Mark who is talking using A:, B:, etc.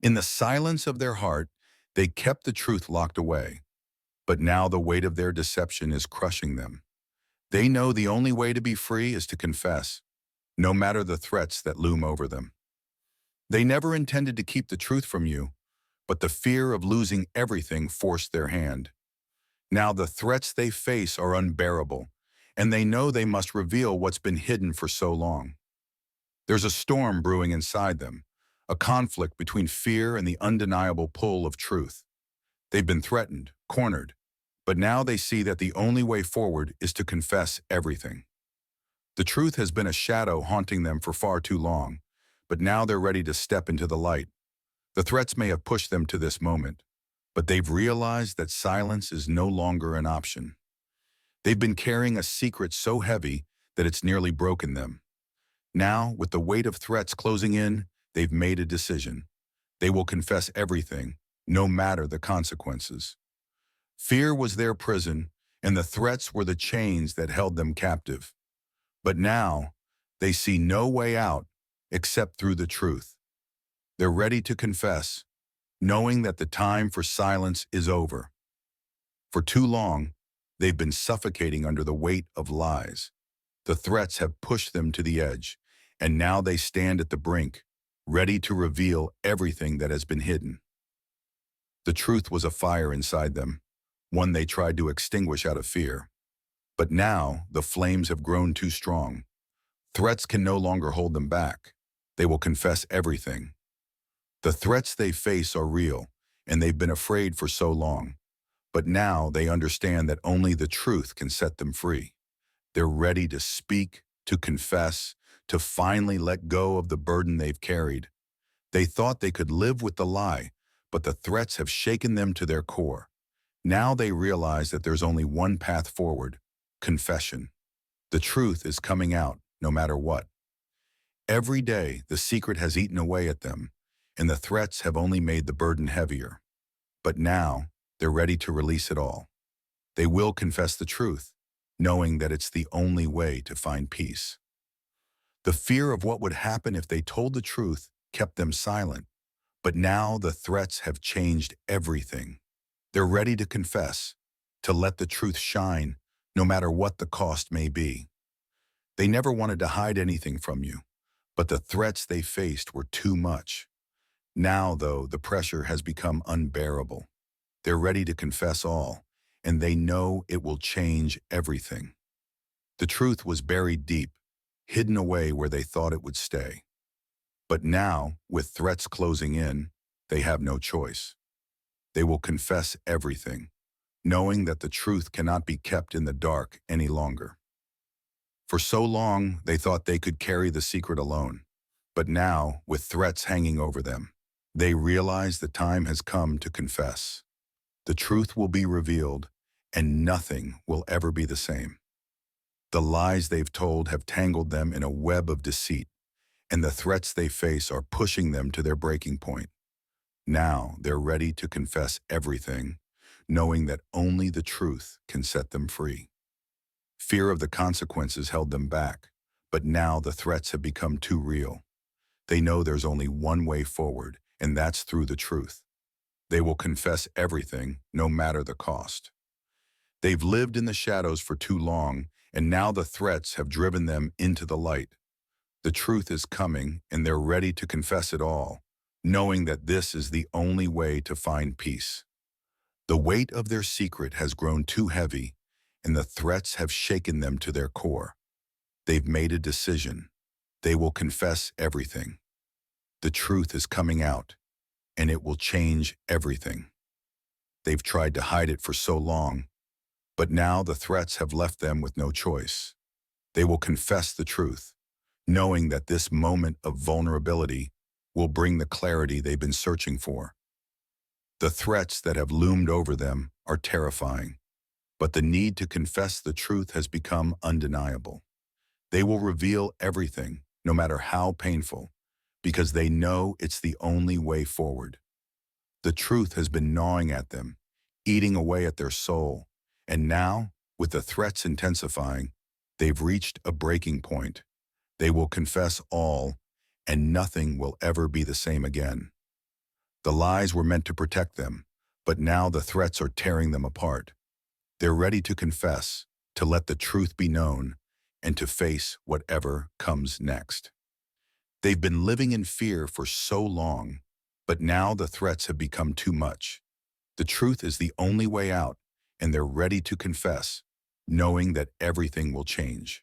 A: In the silence of their heart, they kept the truth locked away. But now the weight of their deception is crushing them. They know the only way to be free is to confess, no matter the threats that loom over them. They never intended to keep the truth from you, but the fear of losing everything forced their hand. Now the threats they face are unbearable, and they know they must reveal what's been hidden for so long. There's a storm brewing inside them, a conflict between fear and the undeniable pull of truth. They've been threatened, cornered, but now they see that the only way forward is to confess everything. The truth has been a shadow haunting them for far too long, but now they're ready to step into the light. The threats may have pushed them to this moment, but they've realized that silence is no longer an option. They've been carrying a secret so heavy that it's nearly broken them. Now, with the weight of threats closing in, they've made a decision. They will confess everything, no matter the consequences. Fear was their prison, and the threats were the chains that held them captive. But now, they see no way out except through the truth. They're ready to confess, knowing that the time for silence is over. For too long, they've been suffocating under the weight of lies. The threats have pushed them to the edge, and now they stand at the brink, ready to reveal everything that has been hidden. The truth was a fire inside them, one they tried to extinguish out of fear. But now, the flames have grown too strong. Threats can no longer hold them back. They will confess everything. The threats they face are real, and they've been afraid for so long. But now they understand that only the truth can set them free. They're ready to speak, to confess, to finally let go of the burden they've carried. They thought they could live with the lie, but the threats have shaken them to their core. Now they realize that there's only one path forward: confession. The truth is coming out, no matter what. Every day, the secret has eaten away at them, and the threats have only made the burden heavier. But now, they're ready to release it all. They will confess the truth, knowing that it's the only way to find peace. The fear of what would happen if they told the truth kept them silent, but now the threats have changed everything. They're ready to confess, to let the truth shine, no matter what the cost may be. They never wanted to hide anything from you, but the threats they faced were too much. Now, though, the pressure has become unbearable. They're ready to confess all, and they know it will change everything. The truth was buried deep, hidden away where they thought it would stay. But now, with threats closing in, they have no choice. They will confess everything, knowing that the truth cannot be kept in the dark any longer. For so long, they thought they could carry the secret alone. But now, with threats hanging over them, they realize the time has come to confess. The truth will be revealed, and nothing will ever be the same. The lies they've told have tangled them in a web of deceit, and the threats they face are pushing them to their breaking point. Now they're ready to confess everything, knowing that only the truth can set them free. Fear of the consequences held them back, but now the threats have become too real. They know there's only one way forward, and that's through the truth. They will confess everything, no matter the cost. They've lived in the shadows for too long, and now the threats have driven them into the light. The truth is coming, and they're ready to confess it all, knowing that this is the only way to find peace. The weight of their secret has grown too heavy, and the threats have shaken them to their core. They've made a decision. They will confess everything. The truth is coming out, and it will change everything. They've tried to hide it for so long, but now the threats have left them with no choice. They will confess the truth, knowing that this moment of vulnerability will bring the clarity they've been searching for. The threats that have loomed over them are terrifying, but the need to confess the truth has become undeniable. They will reveal everything, no matter how painful, because they know it's the only way forward. The truth has been gnawing at them, eating away at their soul, and now, with the threats intensifying, they've reached a breaking point. They will confess all, and nothing will ever be the same again. The lies were meant to protect them, but now the threats are tearing them apart. They're ready to confess, to let the truth be known, and to face whatever comes next. They've been living in fear for so long, but now the threats have become too much. The truth is the only way out, and they're ready to confess, knowing that everything will change.